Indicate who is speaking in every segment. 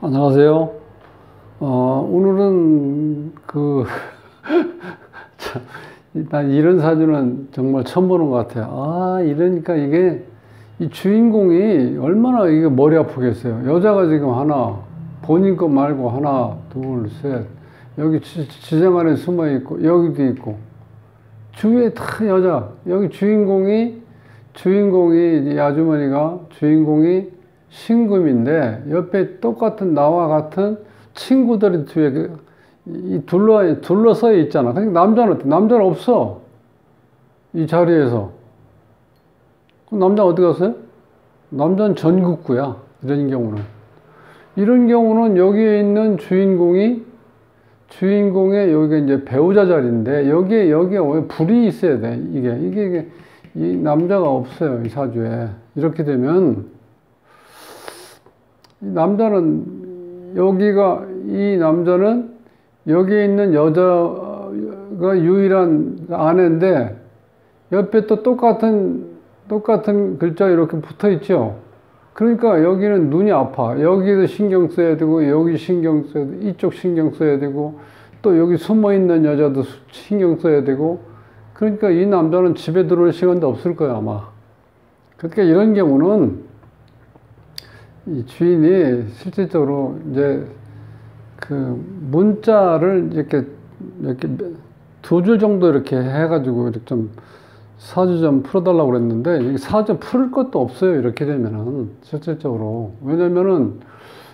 Speaker 1: 안녕하세요. 오늘은 난 이런 사주는 정말 처음 보는 것 같아요. 이러니까 이게 이 주인공이 얼마나 이게 머리 아프겠어요. 여자가 지금 하나, 본인 거 말고 하나, 둘, 셋. 여기 지정 안에 숨어 있고, 여기도 있고. 주위에 다 여자. 여기 이 아주머니가 주인공이 신금인데, 옆에 똑같은 나와 같은 친구들이 뒤에 둘러서 있잖아. 그러니까 남자는 어때? 남자는 없어. 이 자리에서. 그럼 남자 어디 갔어요? 남자는 전국구야. 이런 경우는 여기에 있는 주인공의 여기가 이제 배우자 자리인데, 여기에 왜 불이 있어야 돼. 이 남자가 없어요. 이 사주에. 이렇게 되면, 이 남자는 여기에 있는 여자가 유일한 아내인데, 옆에 또 똑같은 글자 이렇게 붙어 있죠. 그러니까 여기는 눈이 아파. 여기도 신경 써야 되고, 여기 신경 써야 되고, 이쪽 신경 써야 되고, 또 여기 숨어 있는 여자도 신경 써야 되고, 그러니까 이 남자는 집에 들어올 시간도 없을 거야, 아마. 그러니까 이런 경우는 이 주인이 실질적으로 이제 문자를 이렇게 두 줄 정도 이렇게 해가지고 이렇게 좀 사주 좀 풀어달라고 그랬는데, 사주 풀 것도 없어요. 이렇게 되면은, 실질적으로. 왜냐면은,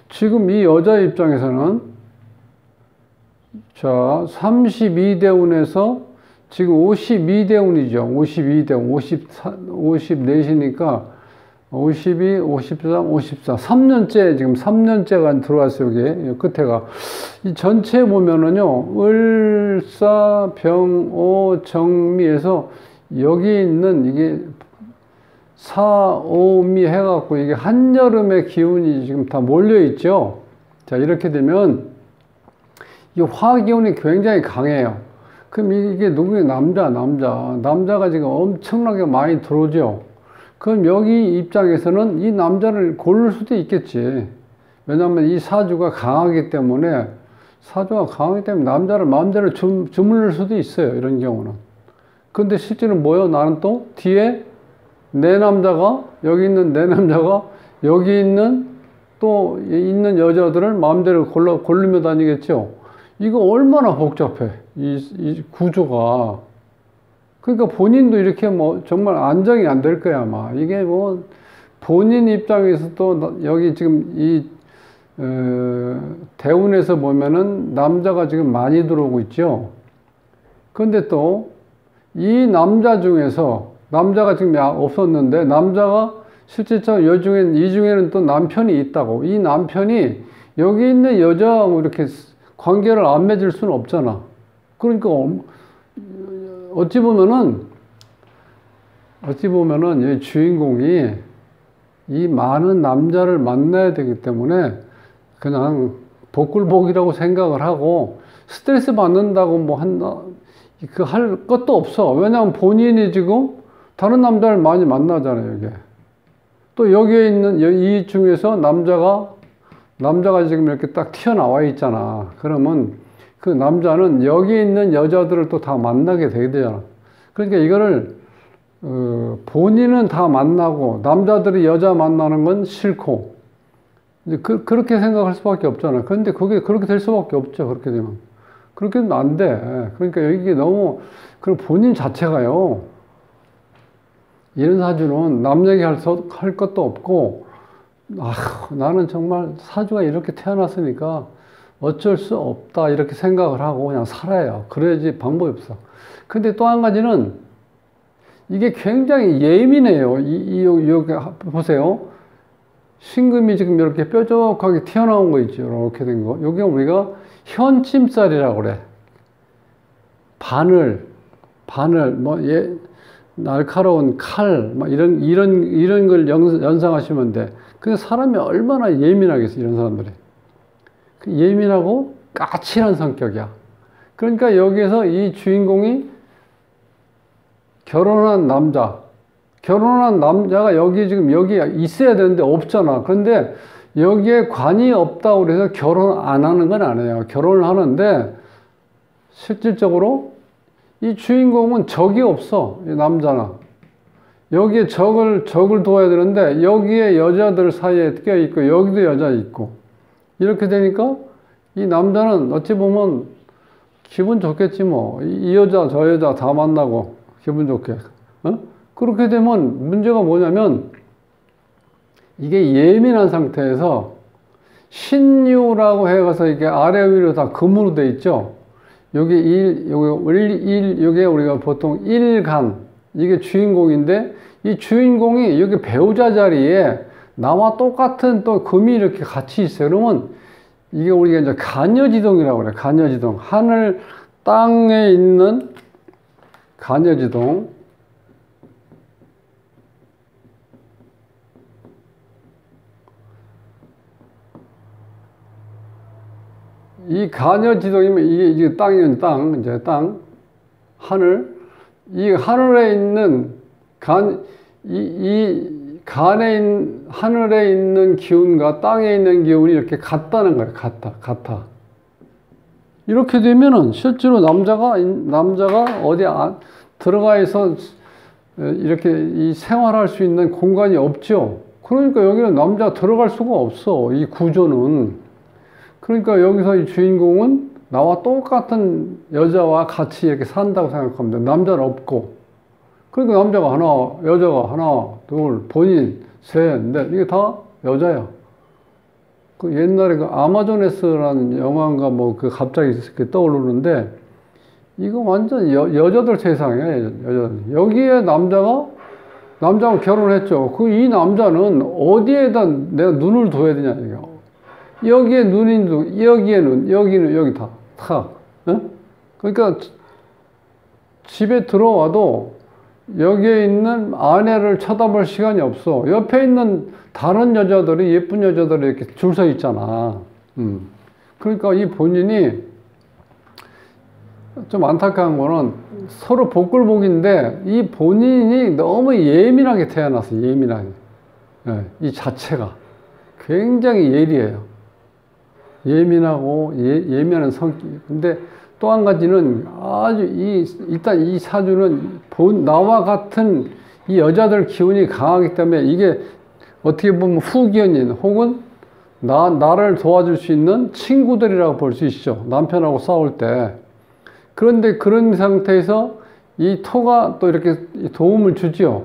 Speaker 1: 지금 이 여자 입장에서는, 자, 32대운에서 지금 52대운이죠. 54시니까, 52, 53, 54. 3년째, 지금 3년째가 들어왔어요. 여기 끝에가. 이 전체 보면은요, 을사, 병오, 정미에서 여기 있는 이게 사오미 해갖고 이게 한여름의 기운이 지금 다 몰려있죠. 자, 이렇게 되면 이 화기운이 굉장히 강해요. 그럼 이게 누구의 남자가 지금 엄청나게 많이 들어오죠. 그럼 여기 입장에서는 이 남자를 고를 수도 있겠지. 왜냐하면 이 사주가 강하기 때문에 남자를 마음대로 주물릴 수도 있어요. 이런 경우는. 근데 실제는 뭐예요? 나는 또 뒤에 여기 있는 내 남자가 여기 있는 또 있는 여자들을 마음대로 고르며 다니겠죠. 이거 얼마나 복잡해. 이 구조가. 그러니까 본인도 이렇게 정말 안정이 안 될 거야, 아마. 이게 본인 입장에서도 여기 지금 대운에서 보면은 남자가 지금 많이 들어오고 있죠. 근데 또 이 남자 중에서 남자가 지금 없었는데 남자가 실질적으로 이 중에는 또 남편이 있다고. 이 남편이 여기 있는 여자하고 이렇게 관계를 안 맺을 수는 없잖아. 그러니까 어찌 보면은 이 주인공이 이 많은 남자를 만나야 되기 때문에 그냥 복불복이라고 생각을 하고 스트레스 받는다고 할 것도 없어. 왜냐하면 본인이 지금 다른 남자를 많이 만나잖아요, 이게. 또 여기에 있는 이 중에서 남자가 지금 이렇게 딱 튀어나와 있잖아. 그러면 그 남자는 여기 있는 여자들을 또 다 만나게 되게 되잖아. 그러니까 이거를 본인은 다 만나고 남자들이 여자 만나는 건 싫고 이제 그렇게 생각할 수밖에 없잖아. 그런데 그게 그렇게 될 수밖에 없죠. 그렇게 되면. 그렇게 되면 안 돼. 그러니까 이게 너무 그리고 본인 자체가요. 이런 사주는 남 얘기할 것도 없고 나는 정말 사주가 이렇게 태어났으니까 어쩔 수 없다 이렇게 생각을 하고 그냥 살아요. 그래야지 방법이 없어. 근데 또 한 가지는 이게 굉장히 예민해요. 여기 보세요. 신금이 지금 이렇게 뾰족하게 튀어나온 거 있죠. 이렇게 된 거. 여기 우리가 현침살이라고 그래. 바늘, 날카로운 칼, 이런 걸 연상하시면 돼. 근데 사람이 얼마나 예민하겠어, 이런 사람들이. 예민하고 까칠한 성격이야. 그러니까 여기에서 이 주인공이 결혼한 남자, 결혼한 남자가 지금 여기 있어야 되는데 없잖아. 그런데 여기에 관이 없다고 그래서 결혼 안 하는 건 아니에요. 결혼을 하는데 실질적으로 이 주인공은 적이 없어. 이 남자는. 여기에 적을 둬야 되는데 여기에 여자들 사이에 껴있고 여기도 여자 있고 이렇게 되니까 이 남자는 어찌 보면 기분 좋겠지 뭐. 이 여자 저 여자 다 만나고 기분 좋게. 어? 그렇게 되면 문제가 뭐냐면 이게 예민한 상태에서 신유라고 해서 이게 아래 위로 다 금으로 돼 있죠. 여기 여기 우리가 보통 일간 이게 주인공인데 이 주인공이 여기 배우자 자리에 나와 똑같은 또 금이 이렇게 같이 있어요. 그러면 이게 우리가 이제 간여지동이라고 그래요. 간여지동. 하늘 땅에 있는 간여지동. 이 간여지동이면 이게 땅이면 땅, 이제 땅, 하늘. 이 하늘에 있는 하늘에 있는 기운과 땅에 있는 기운이 이렇게 같다는 거예요. 같아. 이렇게 되면은 실제로 남자가 어디 들어가서 이렇게 이 생활할 수 있는 공간이 없죠. 그러니까 여기는 남자가 들어갈 수가 없어. 이 구조는. 그러니까 여기서 이 주인공은 나와 똑같은 여자와 같이 이렇게 산다고 생각하면 돼. 남자는 없고. 그러니까 남자가 하나, 여자가 하나, 둘, 본인, 셋, 넷. 이게 다 여자야. 그 옛날에 그 아마존에스라는 영화인가 뭐 그 갑자기 이렇게 떠오르는데 이거 완전 여자들 세상이야. 여자들. 여기에 남자가 결혼했죠. 이 남자는 어디에다 내가 눈을 둬야 되냐, 이거. 여기에 눈인도, 여기에 눈, 여기는, 여기 다. 어? 그러니까 집에 들어와도 여기에 있는 아내를 쳐다볼 시간이 없어. 옆에 있는 다른 여자들이, 예쁜 여자들이 이렇게 줄 서 있잖아. 그러니까 이 본인이 좀 안타까운 거는 서로 복불복인데 이 본인이 너무 예민하게 태어났어. 예민하게. 네, 이 자체가 굉장히 예리해요. 예민하고 예민한 성격. 근데 또 한 가지는 아주 일단 이 사주는 나와 같은 이 여자들 기운이 강하기 때문에 이게 어떻게 보면 후견인 혹은 나를 도와줄 수 있는 친구들이라고 볼 수 있죠. 남편하고 싸울 때. 그런데 그런 상태에서 이 토가 또 이렇게 도움을 주지요.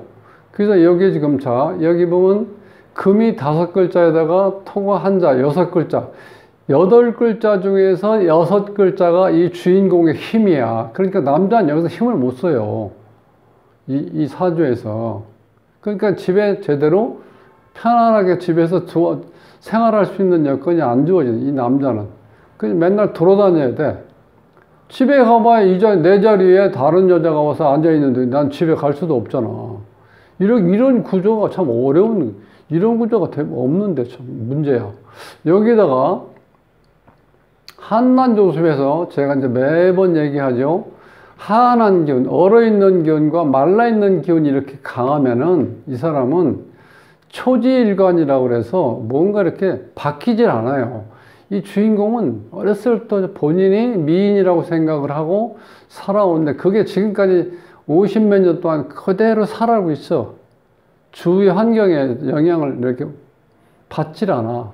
Speaker 1: 그래서 여기 지금 여기 보면 금이 5글자에다가 토가 한자 6글자. 8글자 중에서 6글자가 이 주인공의 힘이야. 그러니까 남자는 여기서 힘을 못 써요. 이 사주에서. 그러니까 집에 제대로 편안하게 집에서 생활할 수 있는 여건이 안 주어지는 이 남자는. 그래서 맨날 돌아다녀야 돼. 집에 가봐야 내 자리에 다른 여자가 와서 앉아있는데 난 집에 갈 수도 없잖아. 이런 구조가 참 어려운, 이런 구조가 없는데 참 문제야. 여기다가 한난조습에서 제가 이제 매번 얘기하죠. 한한 기운, 얼어있는 기운과 말라있는 기운이 이렇게 강하면은 이 사람은 초지일관이라고 그래서 뭔가 이렇게 바뀌질 않아요. 이 주인공은 어렸을 때 본인이 미인이라고 생각을 하고 살아오는데 그게 지금까지 50몇 년 동안 그대로 살아오고 있어. 주위 환경에 영향을 이렇게 받질 않아.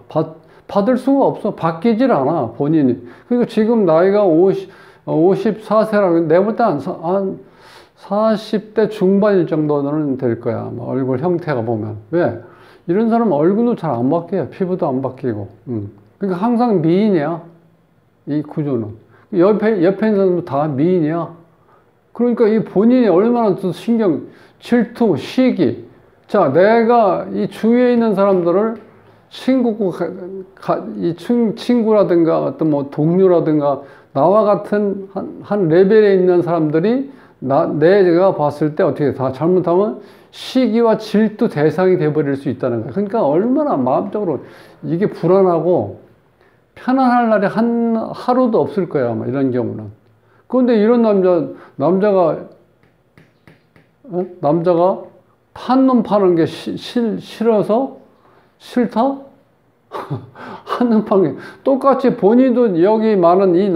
Speaker 1: 받을 수가 없어. 바뀌질 않아, 본인이. 그러니까 지금 나이가 54세라고, 내볼 때 한 40대 중반일 정도는 될 거야. 얼굴 형태가 보면. 왜? 이런 사람은 얼굴도 잘 안 바뀌어요. 피부도 안 바뀌고. 그러니까 항상 미인이야. 이 구조는. 옆에 있는 사람도 다 미인이야. 그러니까 이 본인이 얼마나 또 질투, 시기. 자, 내가 이 주위에 있는 사람들을 친구라든가 어떤 뭐 동료라든가 나와 같은 한 레벨에 있는 사람들이 내가 봤을 때 어떻게 다 잘못하면 시기와 질투 대상이 돼버릴 수 있다는 거야. 그러니까 얼마나 마음적으로 이게 불안하고 편안할 날이 하루도 없을 거야, 아마 이런 경우는. 그런데 이런 남자가 한눈 파는 게 싫어서? 싫다? 한눈 파는 게 똑같이 본인도 여기 많은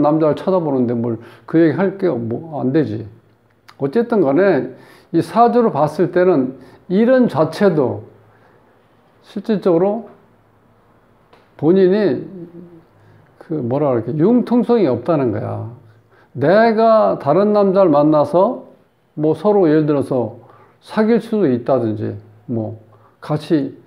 Speaker 1: 남자를 쳐다보는데 뭘 그 얘기 할 게 뭐 안 되지. 어쨌든 간에 이 사주를 봤을 때는 이런 자체도 실질적으로 본인이 그 뭐라 그럴까 융통성이 없다는 거야. 내가 다른 남자를 만나서 뭐 서로 예를 들어서 사귈 수도 있다든지 뭐 같이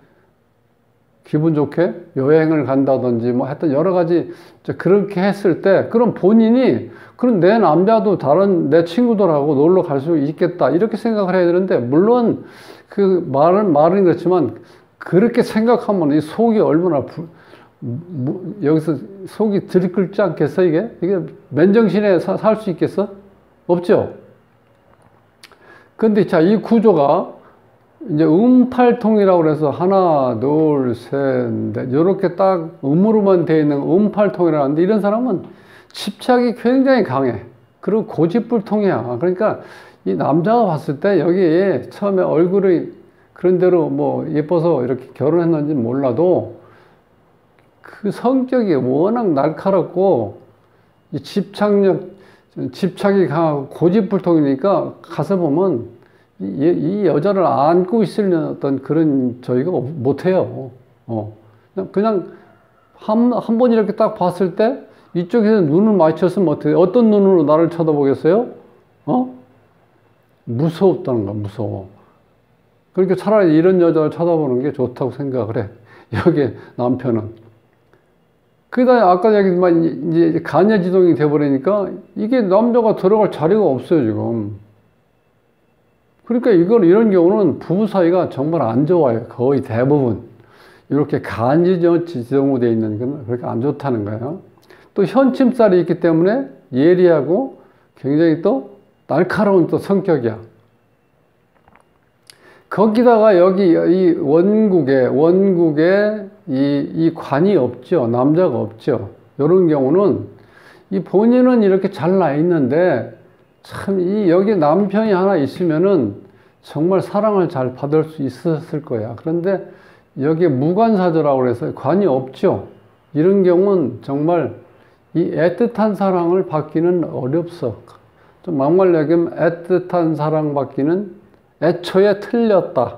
Speaker 1: 기분 좋게 여행을 간다든지 뭐 하여튼 여러 가지 그렇게 했을 때 그럼 본인이 그럼 내 남자도 다른 내 친구들하고 놀러 갈 수 있겠다 이렇게 생각을 해야 되는데 물론 그 말은 그렇지만 그렇게 생각하면 이 속이 얼마나 여기서 속이 들끓지 않겠어 이게 맨정신에 살 수 있겠어? 없죠? 근데 자 이 구조가 이제 음팔통이라고 그래서 하나, 둘, 셋, 넷 이렇게 딱 음으로만 되어 있는 음팔통이라는데 이런 사람은 집착이 굉장히 강해. 그리고 고집불통이야. 그러니까 이 남자가 봤을 때 여기 처음에 얼굴이 그런 대로 뭐 예뻐서 이렇게 결혼했는지 몰라도 그 성격이 워낙 날카롭고 이 집착이 강하고 고집불통이니까 가서 보면 이 여자를 안고 있을 어떤 그런 저희가 못해요. 그냥 한 번 이렇게 딱 봤을 때 이쪽에서 눈을 마주쳤으면 어떤 눈으로 나를 쳐다보겠어요? 무섭다는 거야, 무서워. 그러니까 차라리 이런 여자를 쳐다보는 게 좋다고 생각을 해. 여기 남편은. 그 다음에 아까 얘기했지만 이제 간여지동이 돼버리니까 이게 남자가 들어갈 자리가 없어요, 지금. 그러니까 이런 경우는 부부 사이가 정말 안 좋아요. 거의 대부분. 이렇게 간지지동으로 되어 있는 건 그렇게 안 좋다는 거예요. 또 현침살이 있기 때문에 예리하고 굉장히 또 날카로운 또 성격이야. 거기다가 여기 이 원국에 이 관이 없죠. 남자가 없죠. 이런 경우는 이 본인은 이렇게 잘 나 있는데 참 여기 남편이 하나 있으면은 정말 사랑을 잘 받을 수 있었을 거야. 그런데 여기에 무관사주라고 해서 관이 없죠. 이런 경우는 정말 이 애틋한 사랑을 받기는 어렵소. 좀 막말 얘기하면 애틋한 사랑 받기는 애초에 틀렸다.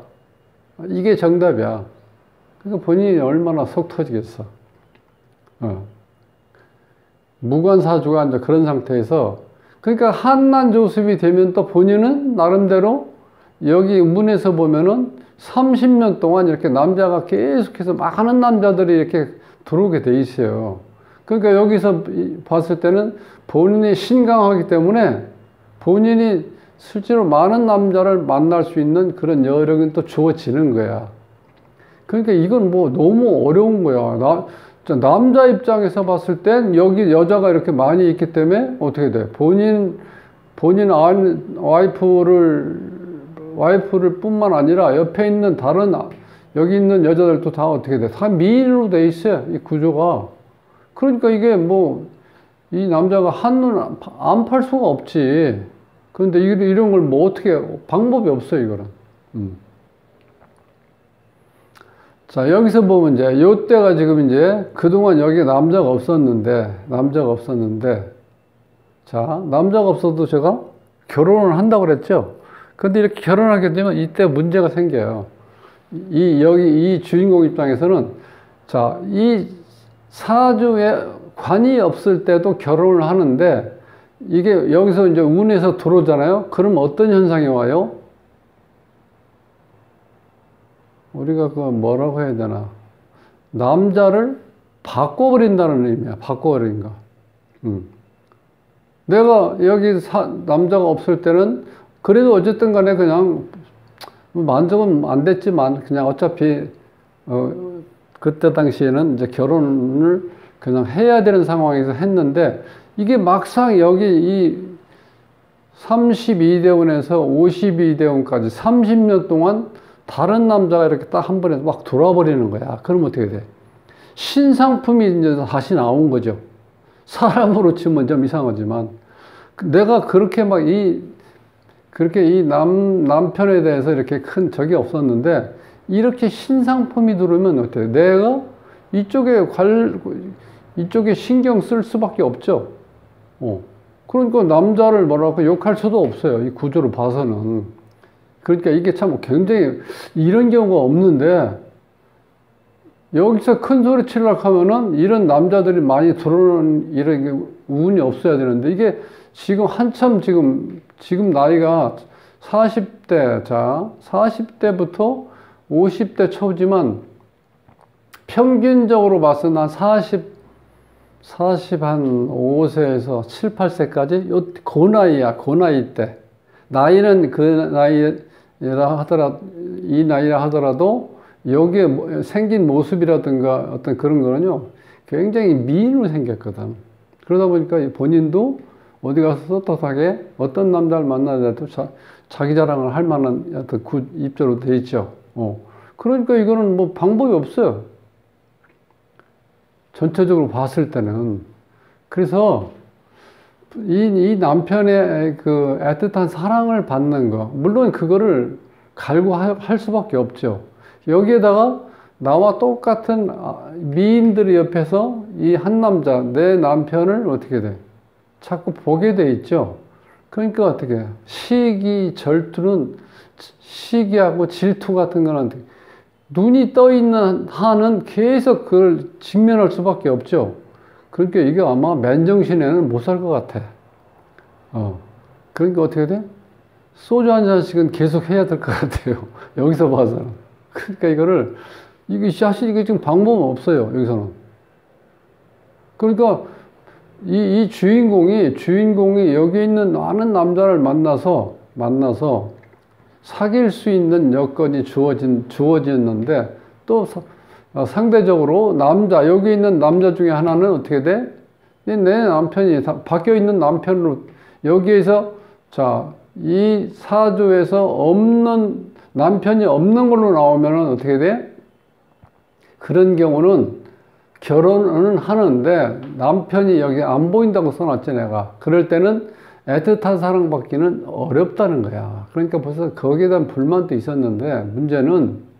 Speaker 1: 이게 정답이야. 그러니까 본인이 얼마나 속 터지겠어. 무관사주가 이제 그런 상태에서 그러니까 한난조습이 되면 또 본인은 나름대로 여기 문에서 보면은 30년 동안 이렇게 남자가 계속해서 많은 남자들이 이렇게 들어오게 돼 있어요. 그러니까 여기서 봤을 때는 본인이 신강하기 때문에 본인이 실제로 많은 남자를 만날 수 있는 그런 여력은 또 주어지는 거야. 그러니까 이건 뭐 너무 어려운 거야. 남자 입장에서 봤을 땐 여기 여자가 이렇게 많이 있기 때문에 어떻게 돼? 본인 와이프를 뿐만 아니라 옆에 있는 다른 여기 있는 여자들도 다 어떻게 돼? 다 미인으로 돼 있어요. 이 구조가. 그러니까 이게 뭐 이 남자가 한눈 안 팔 수가 없지. 그런데 이런 걸 뭐 어떻게 방법이 없어요, 이거는. 자, 여기서 보면 이제 요때가 지금 이제 그동안 여기에 남자가 없었는데 자, 남자가 없어도 제가 결혼을 한다고 그랬죠. 근데 이렇게 결혼하게 되면 이때 문제가 생겨요. 여기 이 주인공 입장에서는 자, 이 사주에 관이 없을 때도 결혼을 하는데 이게 여기서 이제 운에서 들어오잖아요. 그럼 어떤 현상이 와요? 우리가 그 뭐라고 해야 되나? 남자를 바꿔버린다는 의미야. 바꿔버린 거. 내가 여기 남자가 없을 때는 그래도 어쨌든 간에 그냥 만족은 안 됐지만 그냥 어차피 그때 당시에는 이제 결혼을 그냥 해야 되는 상황에서 했는데 이게 막상 여기 이 32대운에서 52대운까지 30년 동안 다른 남자가 이렇게 딱 한 번에 막 돌아버리는 거야. 그럼 어떻게 돼? 신상품이 이제 다시 나온 거죠. 사람으로 치면 좀 이상하지만 내가 그렇게 막 그렇게 이 남편에 대해서 이렇게 큰 적이 없었는데, 이렇게 신상품이 들어오면 어때요? 내가 이쪽에 신경 쓸 수밖에 없죠. 그러니까 남자를 뭐라고 욕할 수도 없어요. 이 구조를 봐서는. 그러니까 이게 참 굉장히 이런 경우가 없는데, 여기서 큰 소리 치려고 하면은 이런 남자들이 많이 들어오는 이런 운이 없어야 되는데, 이게 지금 한참 지금 나이가 40대, 자, 40대부터 50대 초지만 평균적으로 봐서 한 40한 5세에서 7, 8세까지 그 나이야, 그 나이 때. 나이는 그 나이라 하더라도 여기에 생긴 모습이라든가 어떤 그런 거는요, 굉장히 미인으로 생겼거든. 그러다 보니까 본인도 어디 가서 떳떳하게 어떤 남자를 만나더라도 자기 자랑을 할 만한 어떤 입장으로 돼 있죠. 그러니까 이거는 뭐 방법이 없어요. 전체적으로 봤을 때는. 그래서 이 남편의 그 애틋한 사랑을 받는 거, 물론 그거를 갈구할 수밖에 없죠. 여기에다가 나와 똑같은 미인들이 옆에서 이 한 남자, 내 남편을 어떻게 돼? 자꾸 보게 돼 있죠. 그러니까 어떻게 질투는, 시기하고 질투 같은 거는 눈이 떠 있는 한은 계속 그걸 직면할 수밖에 없죠. 그러니까 이게 아마 맨정신에는 못 살 것 같아. 그러니까 어떻게 돼? 소주 한 잔씩은 계속 해야 될 것 같아요. 여기서 봐서는. 그러니까 사실 이게 지금 방법은 없어요. 여기서는. 그러니까 이 주인공이 여기 있는 많은 남자를 만나서 사귈 수 있는 여건이 주어졌는데, 또 상대적으로 여기 있는 남자 중에 하나는 어떻게 돼? 내 남편이 바뀌어 있는 남편으로, 여기에서, 자, 이 사주에서 남편이 없는 걸로 나오면은 어떻게 돼? 그런 경우는 결혼은 하는데 남편이 여기 안 보인다고 써놨지, 내가. 그럴 때는 애틋한 사랑받기는 어렵다는 거야. 그러니까 벌써 거기에 대한 불만도 있었는데, 문제는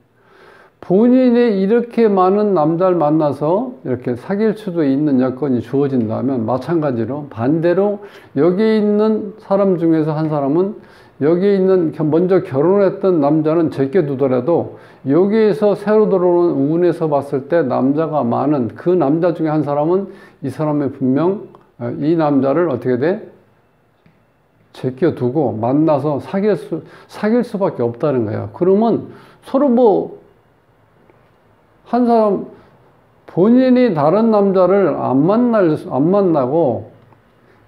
Speaker 1: 본인이 이렇게 많은 남자를 만나서 이렇게 사귈 수도 있는 여건이 주어진다면, 마찬가지로 반대로 여기 있는 사람 중에서 한 사람은 여기 있는 먼저 결혼했던 남자는 제껴두더라도 여기에서 새로 들어오는 운에서 봤을 때 남자가 많은 그 남자 중에 한 사람은 이 사람의 분명 이 남자를 어떻게 돼? 제껴두고 만나서 사귈 수밖에 없다는 거야. 그러면 서로 한 사람 본인이 다른 남자를 안 만나고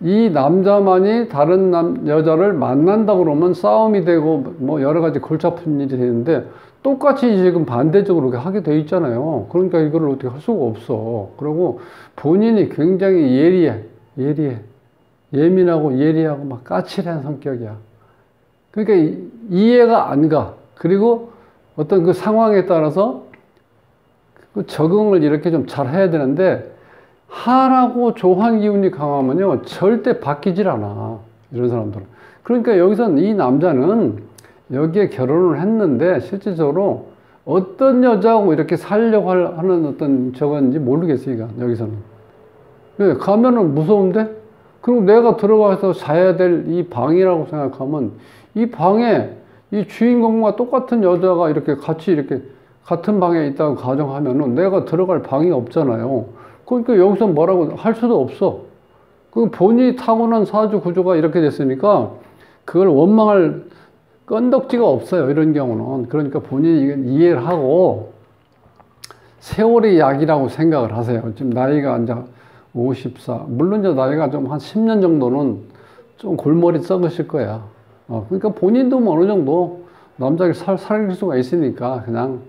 Speaker 1: 이 남자만이 다른 여자를 만난다 그러면 싸움이 되고 여러 가지 골치 아픈 일이 되는데, 똑같이 지금 반대적으로 하게 돼 있잖아요. 그러니까 이거를 어떻게 할 수가 없어. 그리고 본인이 굉장히 예민하고 예리하고 막 까칠한 성격이야. 그러니까 이해가 안 가. 그리고 어떤 그 상황에 따라서 그 적응을 이렇게 좀 잘 해야 되는데, 하라고 조한 기운이 강하면요, 절대 바뀌질 않아. 이런 사람들은. 그러니까 여기서는 이 남자는 여기에 결혼을 했는데, 실질적으로 어떤 여자하고 이렇게 살려고 하는 어떤 저건지 모르겠어요, 여기서는. 왜? 가면은 무서운데? 그리고 내가 들어가서 자야 될 이 방이라고 생각하면, 이 방에 이 주인공과 똑같은 여자가 같은 방에 있다고 가정하면은 내가 들어갈 방이 없잖아요. 그러니까 여기서 뭐라고 할 수도 없어. 그 본인이 타고난 사주 구조가 이렇게 됐으니까 그걸 원망할 건덕지가 없어요. 이런 경우는. 그러니까 본인이 이해를 하고 세월의 약이라고 생각을 하세요. 지금 나이가 이제 54. 물론 이제 나이가 좀 한 10년 정도는 좀 골머리 썩으실 거야. 그러니까 본인도 어느 정도 남자를 사귈 수가 있으니까 그냥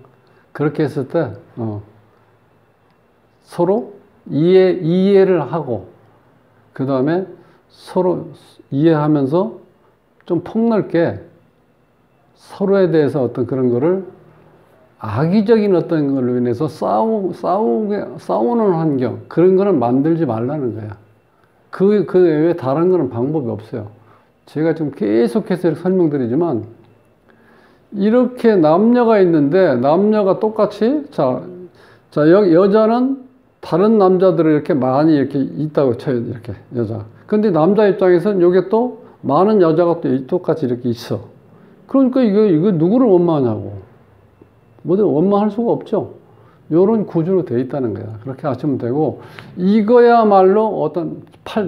Speaker 1: 그렇게 했을 때, 서로 이해를 하고, 그 다음에 서로 이해하면서 좀 폭넓게 서로에 대해서 어떤 그런 거를 악의적인 어떤 걸로 인해서 싸우는 환경, 그런 거는 만들지 말라는 거야. 그 외에 다른 거는 방법이 없어요. 제가 지금 계속해서 설명드리지만, 이렇게 남녀가 있는데, 남녀가 똑같이, 여자는 다른 남자들을 이렇게 많이 이렇게 있다고 쳐요, 이렇게, 여자. 근데 남자 입장에서는 요게 또 많은 여자가 또 똑같이 이렇게 있어. 그러니까 이거 누구를 원망하냐고. 뭐든 원망할 수가 없죠. 요런 구조로 되어 있다는 거야. 그렇게 하시면 되고, 이거야말로 어떤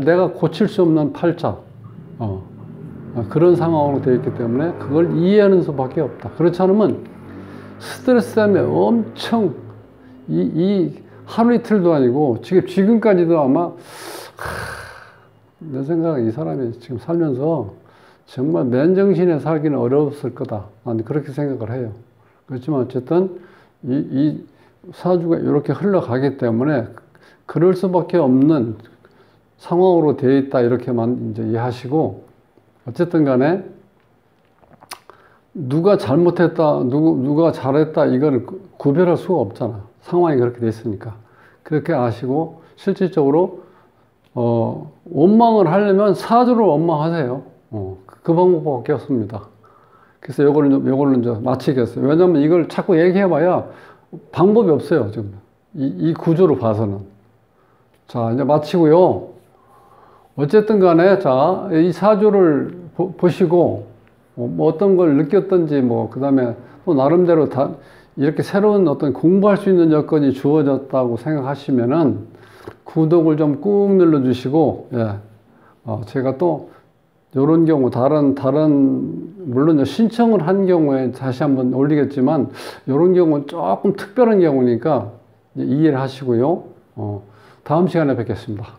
Speaker 1: 내가 고칠 수 없는 팔자. 그런 상황으로 되어 있기 때문에 그걸 이해하는 수밖에 없다. 그렇지 않으면 스트레스 때문에 엄청 이 하루 이틀도 아니고 지금까지도 아마 내 생각에 이 사람이 지금 살면서 정말 맨정신에 살기는 어려웠을 거다. 나는 그렇게 생각을 해요. 그렇지만 어쨌든 이 사주가 이렇게 흘러가기 때문에 그럴 수밖에 없는 상황으로 되어 있다. 이렇게만 이제 이해하시고, 어쨌든 간에 누가 잘못했다, 누가 잘했다, 이거를 구별할 수가 없잖아. 상황이 그렇게 돼 있으니까. 그렇게 아시고, 실질적으로 원망을 하려면 사주를 원망하세요. 그 방법밖에 없습니다. 그래서 요걸로 이제 마치겠어요. 왜냐면 이걸 자꾸 얘기해봐야 방법이 없어요, 지금. 이 구조로 봐서는. 자, 이제 마치고요. 어쨌든 간에, 이 사주를 보시고, 뭐 어떤 걸 느꼈던지, 그 다음에 또 나름대로 이렇게 새로운 어떤 공부할 수 있는 여건이 주어졌다고 생각하시면은, 구독을 좀 꾹 눌러주시고, 예. 제가 또, 요런 경우, 물론 신청을 한 경우에 다시 한번 올리겠지만, 요런 경우는 조금 특별한 경우니까 이해를 하시고요. 다음 시간에 뵙겠습니다.